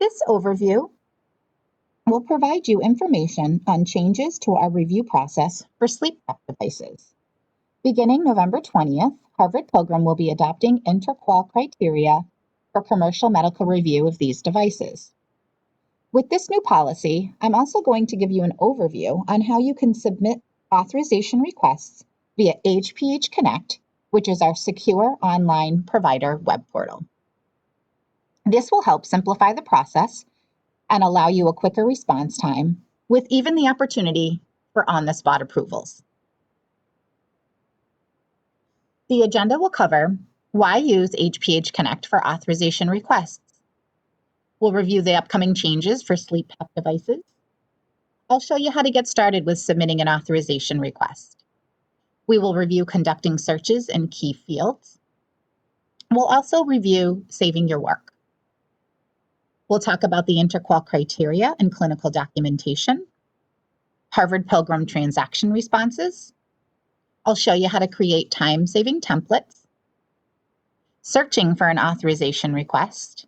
This overview will provide you information on changes to our review process for sleep PAP devices. Beginning November 20th, Harvard Pilgrim will be adopting InterQual criteria for commercial medical review of these devices. With this new policy, I'm also going to give you an overview on how you can submit authorization requests via HPHConnect, which is our secure online provider web portal. This will help simplify the process and allow you a quicker response time, with even the opportunity for on-the-spot approvals. The agenda will cover why use HPHConnect for authorization requests. We'll review the upcoming changes for Sleep PAP devices. I'll show you how to get started with submitting an authorization request. We will review conducting searches in key fields. We'll also review saving your work. We'll talk about the InterQual criteria and clinical documentation, Harvard Pilgrim transaction responses. I'll show you how to create time-saving templates, searching for an authorization request,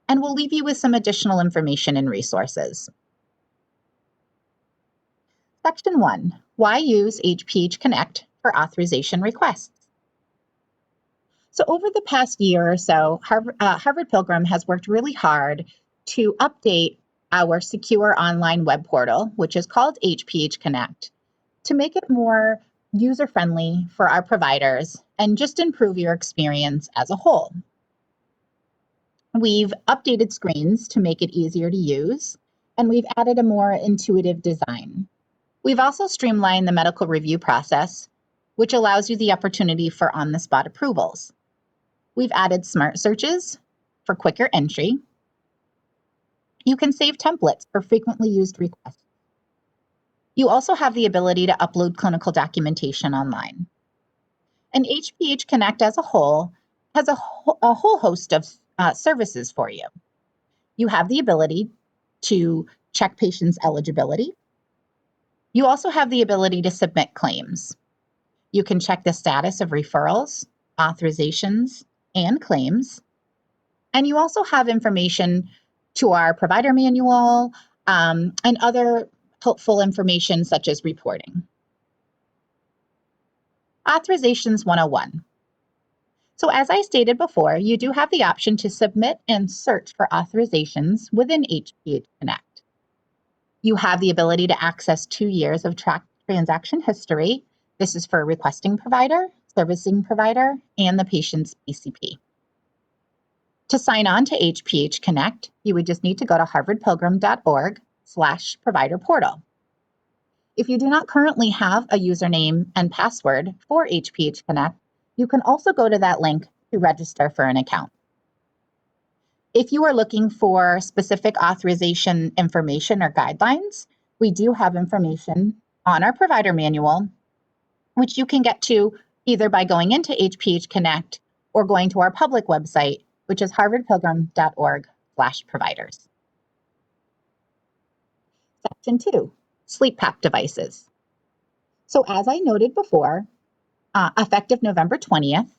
and we'll leave you with some additional information and resources. Section 1, why use HPHConnect for authorization requests? So over the past year or so, Harvard Pilgrim has worked really hard to update our secure online web portal, which is called HPHConnect, to make it more user-friendly for our providers and just improve your experience as a whole. We've updated screens to make it easier to use, and we've added a more intuitive design. We've also streamlined the medical review process, which allows you the opportunity for on-the-spot approvals. We've added smart searches for quicker entry. You can save templates for frequently used requests. You also have the ability to upload clinical documentation online. And HPHConnect as a whole has a whole host of services for you. You have the ability to check patients' eligibility. You also have the ability to submit claims. You can check the status of referrals, authorizations, and claims. And you also have information to our provider manual and other helpful information such as reporting. Authorizations 101. So as I stated before, you do have the option to submit and search for authorizations within HPHConnect. You have the ability to access 2 years of tracked transaction history. This is for a requesting provider, servicing provider, and the patient's PCP. To sign on to HPHConnect, you would just need to go to harvardpilgrim.org/provider portal. If you do not currently have a username and password for HPHConnect, you can also go to that link to register for an account. If you are looking for specific authorization information or guidelines, we do have information on our provider manual, which you can get to either by going into HPHConnect or going to our public website, which is harvardpilgrim.org/providers. Section 2, Sleep PAP devices. So as I noted before, effective November 20th,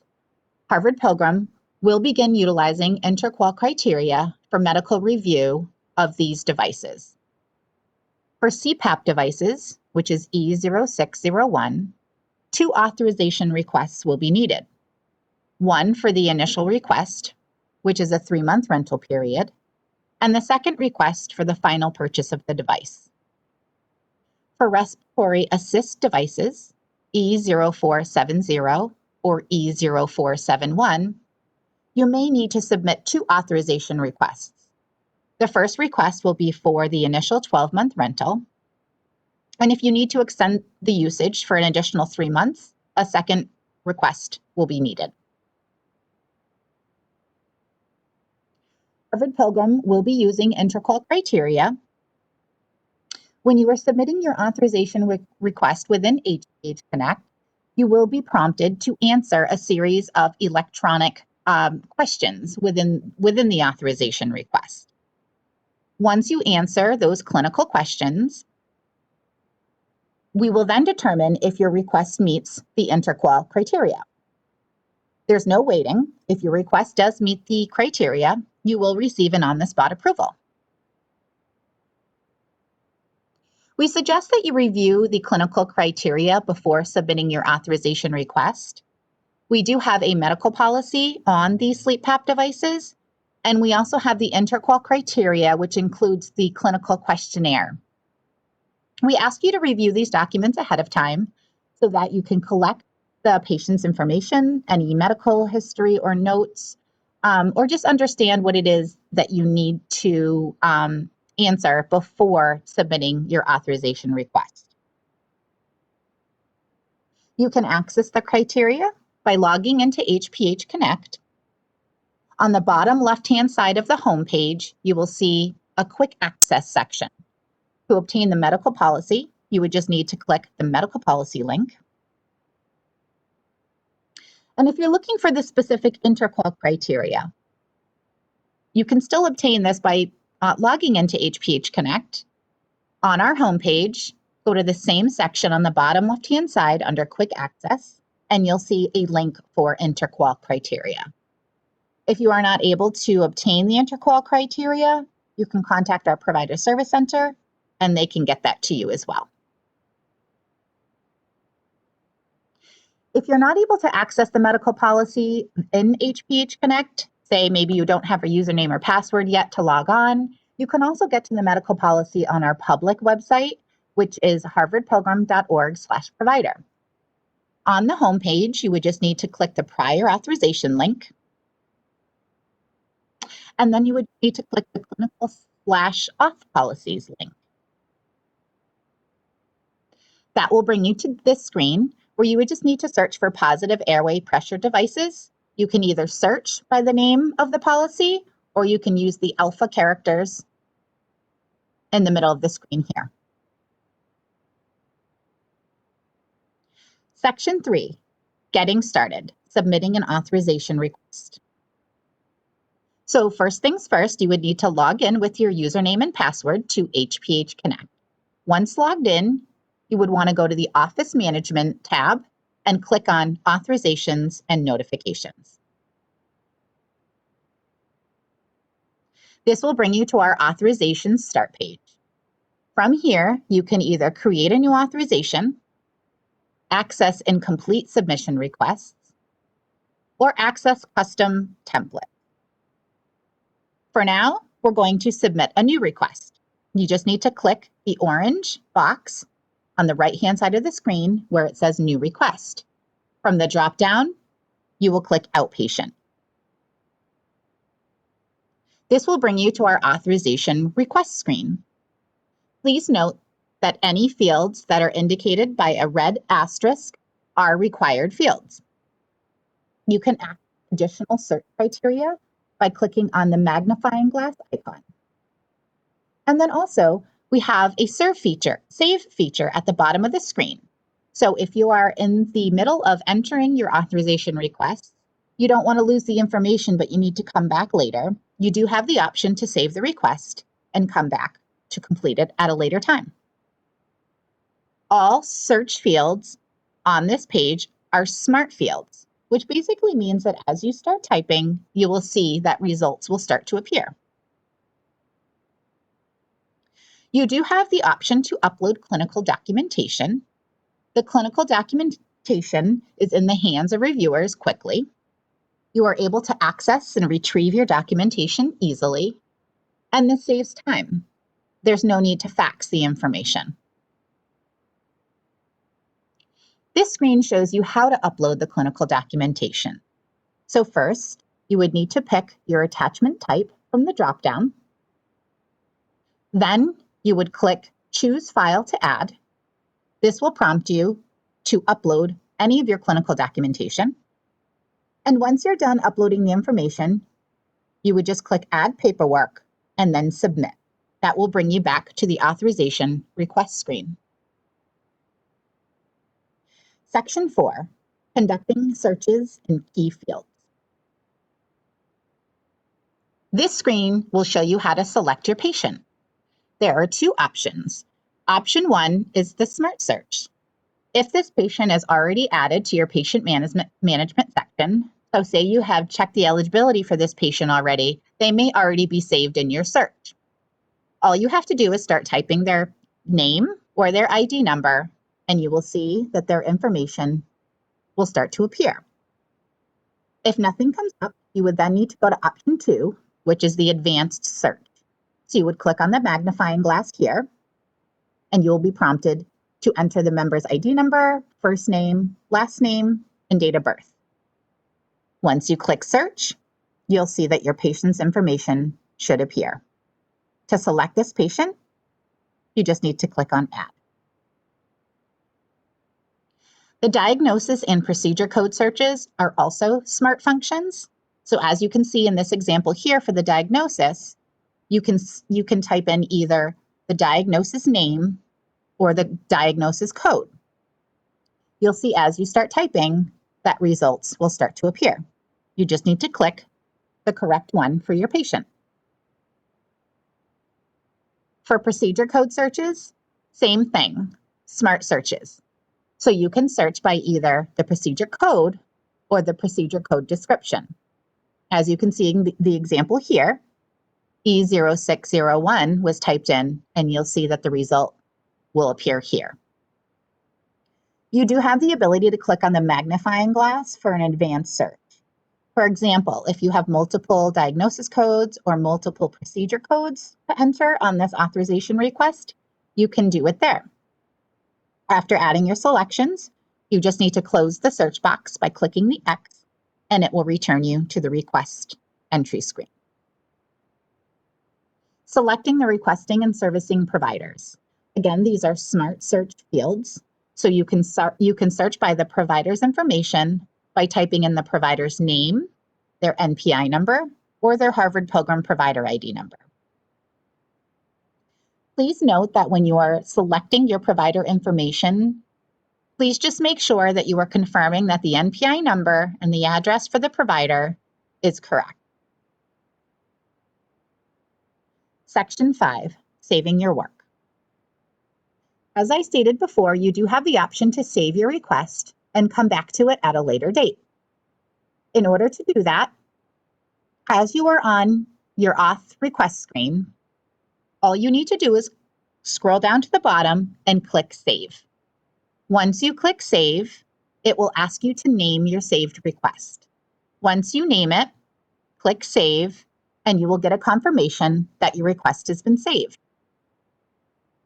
Harvard Pilgrim will begin utilizing InterQual criteria for medical review of these devices. For CPAP devices, which is E0601, 2 authorization requests will be needed. One for the initial request, which is a 3-month rental period, and the second request for the final purchase of the device. For respiratory assist devices, E0470 or E0471, you may need to submit 2 authorization requests. The first request will be for the initial 12-month rental, and if you need to extend the usage for an additional 3 months, a second request will be needed. Harvard Pilgrim will be using InterQual criteria. When you are submitting your authorization request within HPHConnect, you will be prompted to answer a series of electronic questions within the authorization request. Once you answer those clinical questions, we will then determine if your request meets the InterQual criteria. There's no waiting. If your request does meet the criteria, you will receive an on-the-spot approval. We suggest that you review the clinical criteria before submitting your authorization request. We do have a medical policy on the Sleep PAP devices, and we also have the InterQual criteria, which includes the clinical questionnaire. We ask you to review these documents ahead of time so that you can collect the patient's information, any medical history or notes, or just understand what it is that you need to answer before submitting your authorization request. You can access the criteria by logging into HPHConnect. On the bottom left-hand side of the homepage, you will see a quick access section. To obtain the medical policy, you would just need to click the medical policy link. And if you're looking for the specific InterQual criteria, you can still obtain this by logging into HPHConnect. On our homepage, go to the same section on the bottom left-hand side under Quick Access, and you'll see a link for InterQual criteria. If you are not able to obtain the InterQual criteria, you can contact our Provider Service Center, and they can get that to you as well. If you're not able to access the medical policy in HPHConnect, say maybe you don't have a username or password yet to log on, you can also get to the medical policy on our public website, which is harvardpilgrim.org/provider. On the homepage, you would just need to click the prior authorization link, and then you would need to click the clinical/auth policies link. That will bring you to this screen where you would just need to search for positive airway pressure devices. You can either search by the name of the policy, or you can use the alpha characters in the middle of the screen here. Section 3, Getting Started, Submitting an Authorization Request. So first things first, you would need to log in with your username and password to HPHConnect. Once logged in, you would want to go to the Office Management tab and click on Authorizations and Notifications. This will bring you to our Authorizations start page. From here, you can either create a new authorization, access incomplete submission requests, or access custom templates. For now, we're going to submit a new request. You just need to click the orange box on the right-hand side of the screen where it says New Request. From the drop-down, you will click Outpatient. This will bring you to our authorization request screen. Please note that any fields that are indicated by a red asterisk are required fields. You can add additional search criteria by clicking on the magnifying glass icon. And then also, we have a save feature at the bottom of the screen. So if you are in the middle of entering your authorization request, you don't want to lose the information, but you need to come back later, you do have the option to save the request and come back to complete it at a later time. All search fields on this page are smart fields, which basically means that as you start typing, you will see that results will start to appear. You do have the option to upload clinical documentation. The clinical documentation is in the hands of reviewers quickly. You are able to access and retrieve your documentation easily, and this saves time. There's no need to fax the information. This screen shows you how to upload the clinical documentation. So first, you would need to pick your attachment type from the dropdown. Then you would click Choose File to Add. This will prompt you to upload any of your clinical documentation. And once you're done uploading the information, you would just click Add Paperwork and then Submit. That will bring you back to the authorization request screen. Section 4, Conducting Searches in Key Fields. This screen will show you how to select your patient. There are two options. Option 1 is the Smart Search. If this patient is already added to your patient management section, so say you have checked the eligibility for this patient already, they may already be saved in your search. All you have to do is start typing their name or their ID number, and you will see that their information will start to appear. If nothing comes up, you would then need to go to option 2, which is the advanced search. So you would click on the magnifying glass here, and you will be prompted to enter the member's ID number, first name, last name, and date of birth. Once you click search, you'll see that your patient's information should appear. To select this patient, you just need to click on Add. The diagnosis and procedure code searches are also smart functions. So as you can see in this example here for the diagnosis, you can type in either the diagnosis name or the diagnosis code. You'll see as you start typing that results will start to appear. You just need to click the correct one for your patient. For procedure code searches, same thing, smart searches. So you can search by either the procedure code or the procedure code description. As you can see in the example here, E0601 was typed in, and you'll see that the result will appear here. You do have the ability to click on the magnifying glass for an advanced search. For example, if you have multiple diagnosis codes or multiple procedure codes to enter on this authorization request, you can do it there. After adding your selections, you just need to close the search box by clicking the X, and it will return you to the request entry screen. Selecting the requesting and servicing providers. Again, these are smart search fields. So you can search by the provider's information by typing in the provider's name, their NPI number, or their Harvard Pilgrim provider ID number. Please note that when you are selecting your provider information, please just make sure that you are confirming that the NPI number and the address for the provider is correct. Section 5, saving your work. As I stated before, you do have the option to save your request and come back to it at a later date. In order to do that, as you are on your auth request screen, all you need to do is scroll down to the bottom and click Save. Once you click Save, it will ask you to name your saved request. Once you name it, click Save, and you will get a confirmation that your request has been saved.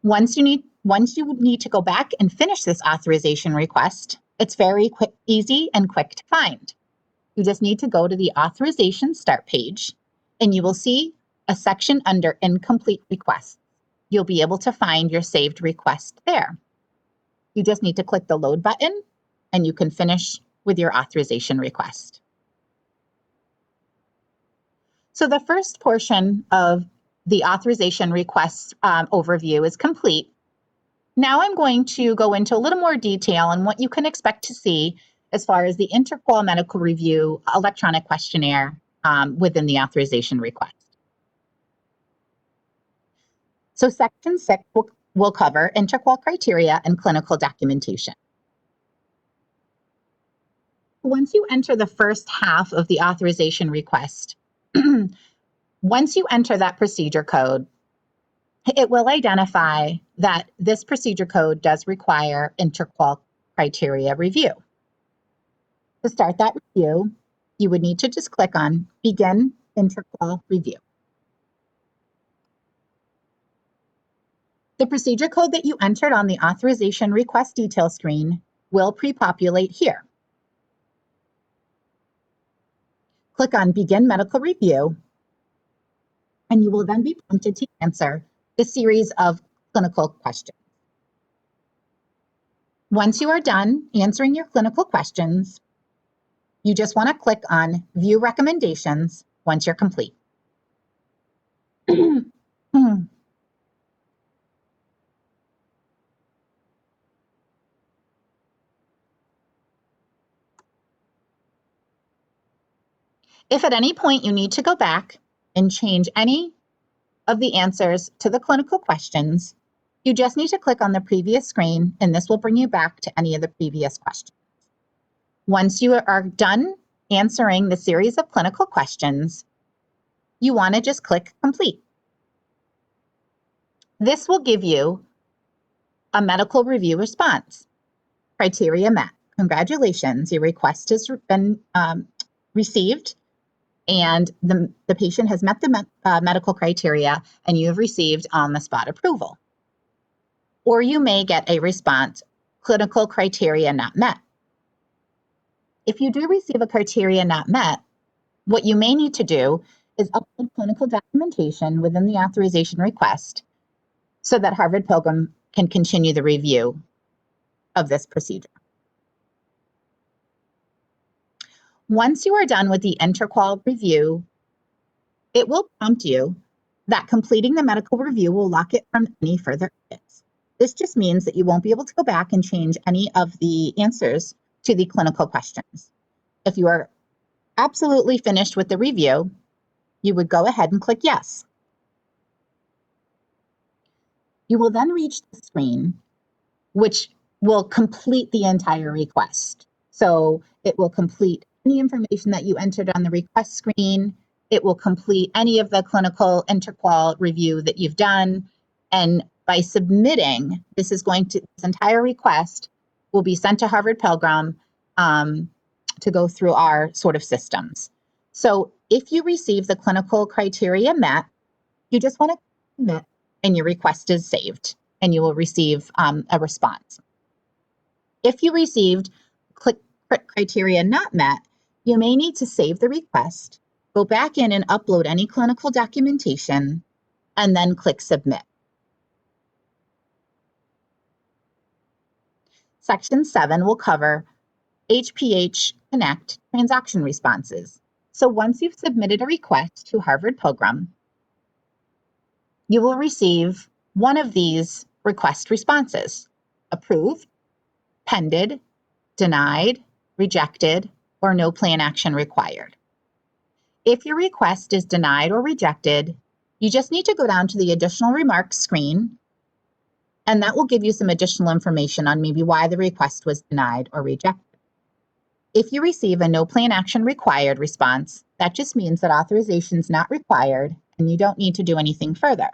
Once you need to go back and finish this authorization request, it's very easy and quick to find. You just need to go to the authorization start page, and you will see a section under incomplete requests. You'll be able to find your saved request there. You just need to click the load button, and you can finish with your authorization request. So the first portion of the authorization request overview is complete. Now I'm going to go into a little more detail on what you can expect to see as far as the InterQual medical review electronic questionnaire within the authorization request. So section 6 will cover InterQual criteria and clinical documentation. Once you enter the first half of the authorization request, once you enter that procedure code, it will identify that this procedure code does require InterQual criteria review. To start that review, you would need to just click on Begin InterQual Review. The procedure code that you entered on the authorization request detail screen will pre-populate here. Click on Begin Medical Review, and you will then be prompted to answer the series of clinical questions. Once you are done answering your clinical questions, you just want to click on View Recommendations once you're complete. If at any point you need to go back and change any of the answers to the clinical questions, you just need to click on the previous screen, and this will bring you back to any of the previous questions. Once you are done answering the series of clinical questions, you want to just click Complete. This will give you A medical review response. Criteria met. Congratulations, your request has been received, and the patient has met the medical criteria, and you have received on-the-spot approval. Or you may get a response, clinical criteria not met. If you do receive a criteria not met, what you may need to do is upload clinical documentation within the authorization request so that Harvard Pilgrim can continue the review of this procedure. Once you are done with the InterQual review, it will prompt you that completing the medical review will lock it from any further edits. This just means that you won't be able to go back and change any of the answers to the clinical questions. If you are absolutely finished with the review, you would go ahead and click yes. You will then reach the screen, which will complete the entire request. So it will complete any information that you entered on the request screen. It will complete any of the clinical InterQual review that you've done. And by submitting, this entire request will be sent to Harvard Pilgrim to go through our sort of systems. So if you receive the clinical criteria met, you just want to submit and your request is saved and you will receive a response. If you received criteria not met, you may need to save the request, go back in and upload any clinical documentation, and then click submit. Section 7 will cover HPHConnect transaction responses. So once you've submitted a request to Harvard Pilgrim, you will receive one of these request responses: approved, pended, denied, rejected, or no plan action required. If your request is denied or rejected, you just need to go down to the additional remarks screen, and that will give you some additional information on maybe why the request was denied or rejected. If you receive a no plan action required response, that just means that authorization is not required and you don't need to do anything further.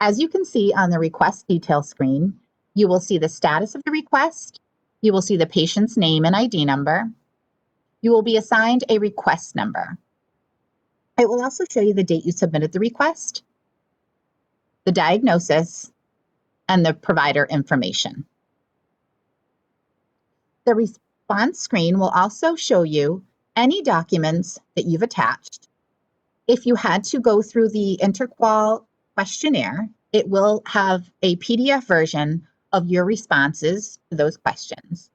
As you can see on the request detail screen, you will see the status of the request, you will see the patient's name and ID number, you will be assigned a request number. It will also show you the date you submitted the request, the diagnosis, and the provider information. The response screen will also show you any documents that you've attached. If you had to go through the InterQual questionnaire, it will have a PDF version of your responses to those questions.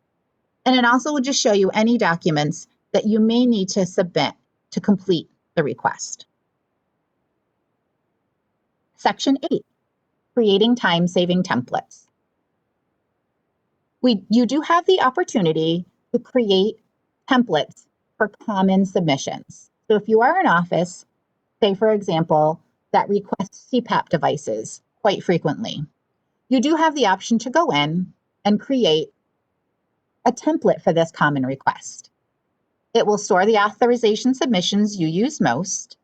And it also will just show you any documents that you may need to submit to complete the request. Section 8, creating time-saving templates. You do have the opportunity to create templates for common submissions. So if you are an office, say for example, that requests CPAP devices quite frequently, you do have the option to go in and create a template for this common request. It will store the authorization submissions you use most.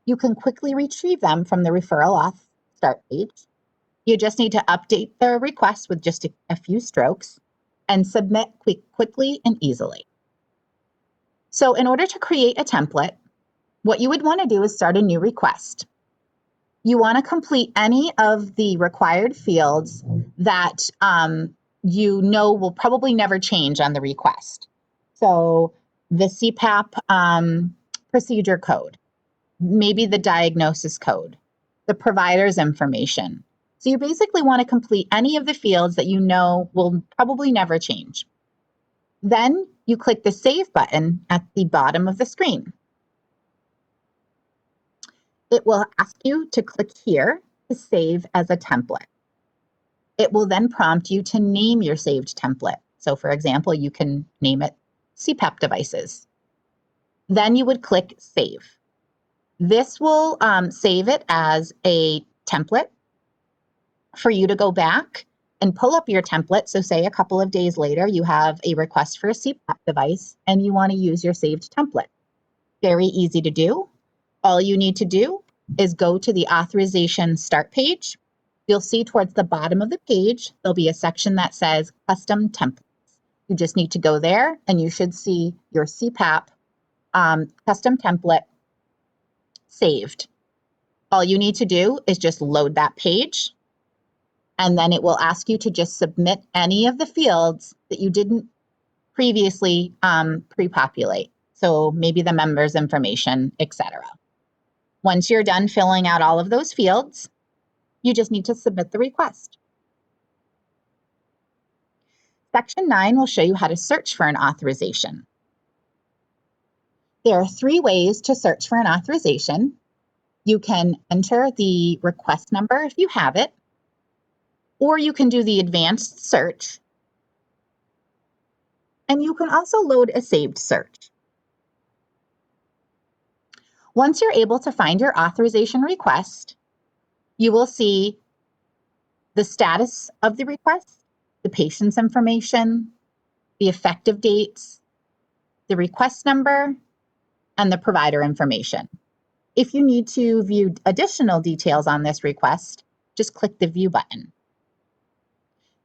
You can quickly retrieve them from the referral auth start page. You just need to update the request with just a few strokes and submit quickly and easily. So in order to create a template, what you would want to do is start a new request. You want to complete any of the required fields that you know will probably never change on the request. So the CPAP procedure code, maybe the diagnosis code, the provider's information. So you basically want to complete any of the fields that you know will probably never change. Then you click the Save button at the bottom of the screen. It will ask you to click here to save as a template. It will then prompt you to name your saved template. So for example, you can name it CPAP devices. Then you would click Save. This will save it as a template for you to go back and pull up your template. So say a couple of days later, you have a request for a CPAP device and you want to use your saved template. Very easy to do. All you need to do is go to the authorization start page you'll see towards the bottom of the page, there'll be a section that says Custom Templates. You just need to go there and you should see your CPAP custom template saved. All you need to do is just load that page, and then it will ask you to just submit any of the fields that you didn't previously pre-populate. So maybe the member's information, etc. Once you're done filling out all of those fields, you just need to submit the request. Section 9 will show you how to search for an authorization. There are 3 ways to search for an authorization. You can enter the request number if you have it, or you can do the advanced search, and you can also load a saved search. Once you're able to find your authorization request, you will see the status of the request, the patient's information, the effective dates, the request number, and the provider information. If you need to view additional details on this request, just click the View button.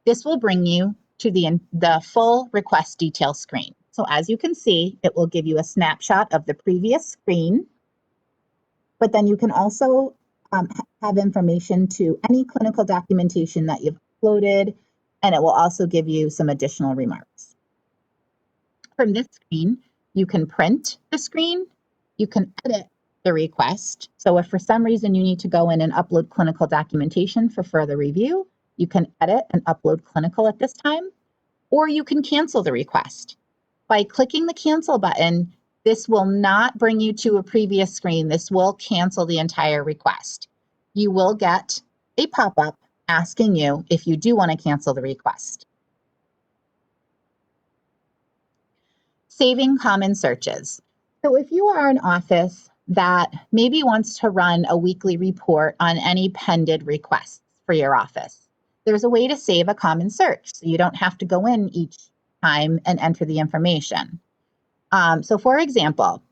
This will bring you to the full request detail screen. So as you can see, it will give you a snapshot of the previous screen, but then you can also have information to any clinical documentation that you've uploaded, and it will also give you some additional remarks. From this screen, you can print the screen, you can edit the request. So if for some reason you need to go in and upload clinical documentation for further review, you can edit and upload clinical at this time, or you can cancel the request. By clicking the cancel button, this will not bring you to a previous screen. This will cancel the entire request. You will get a pop-up asking you if you do want to cancel the request. Saving common searches. So if you are an office that maybe wants to run a weekly report on any pending requests for your office, there's a way to save a common search so you don't have to go in each time and enter the information. So for example,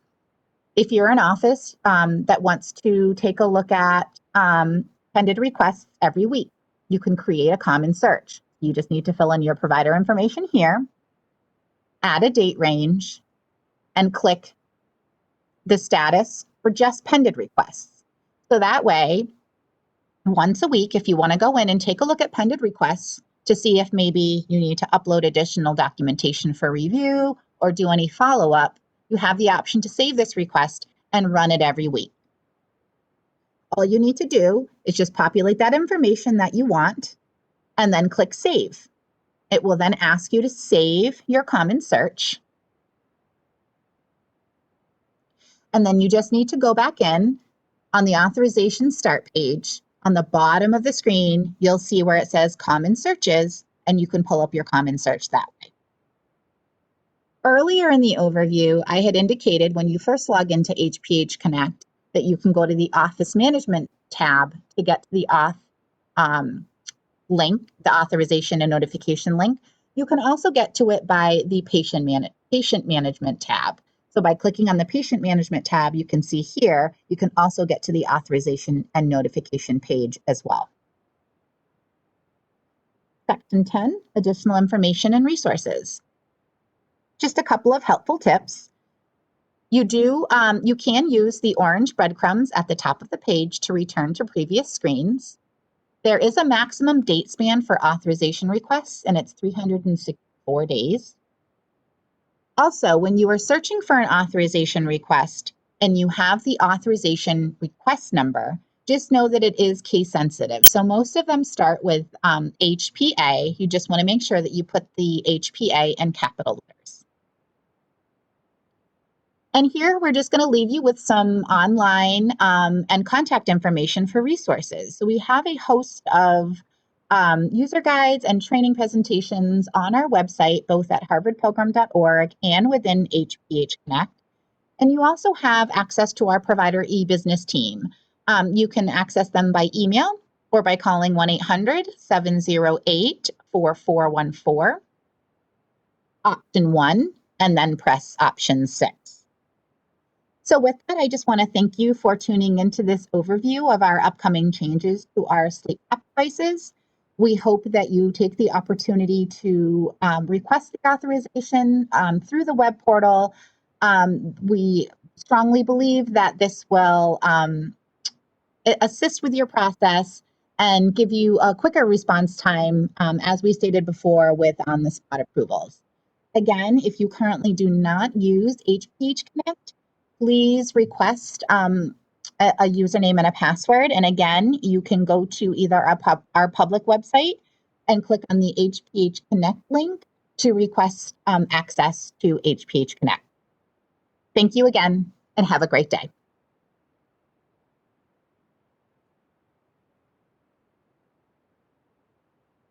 if you're an office that wants to take a look at pending requests every week, you can create a common search. You just need to fill in your provider information here, add a date range, and click the status for just pending requests. So that way, once a week, if you want to go in and take a look at pending requests to see if maybe you need to upload additional documentation for review or do any follow-up, you have the option to save this request and run it every week. All you need to do is just populate that information that you want and then click Save. It will then ask you to save your common search. And then you just need to go back in on the authorization start page. On the bottom of the screen, you'll see where it says Common Searches, and you can pull up your common search that way. Earlier in the overview, I had indicated when you first log into HPHConnect that you can go to the Office Management tab to get to the auth link, the authorization and notification link. You can also get to it by the Patient Management tab. So by clicking on the Patient Management tab, you can see here, you can also get to the authorization and notification page as well. Section 10, additional information and resources. Just a couple of helpful tips. You can use the orange breadcrumbs at the top of the page to return to previous screens. There is a maximum date span for authorization requests, and it's 364 days. Also, when you are searching for an authorization request and you have the authorization request number, just know that it is case sensitive. So most of them start with HPA. You just want to make sure that you put the HPA in capital letters. And here we're just going to leave you with some online and contact information for resources. So we have a host of user guides and training presentations on our website, both at harvardpilgrim.org and within HPHConnect. And you also have access to our provider e-business team. You can access them by email or by calling 1-800-708-4414, option 1, and then press option 6. So with that, I just want to thank you for tuning into this overview of our upcoming changes to our Sleep PAP devices. We hope that you take the opportunity to request the authorization through the web portal. We strongly believe that this will assist with your process and give you a quicker response time, as we stated before, with on-the-spot approvals. Again, if you currently do not use HPHConnect, please request a username and a password. And again, you can go to either our public website and click on the HPHConnect link to request access to HPHConnect. Thank you again, and have a great day.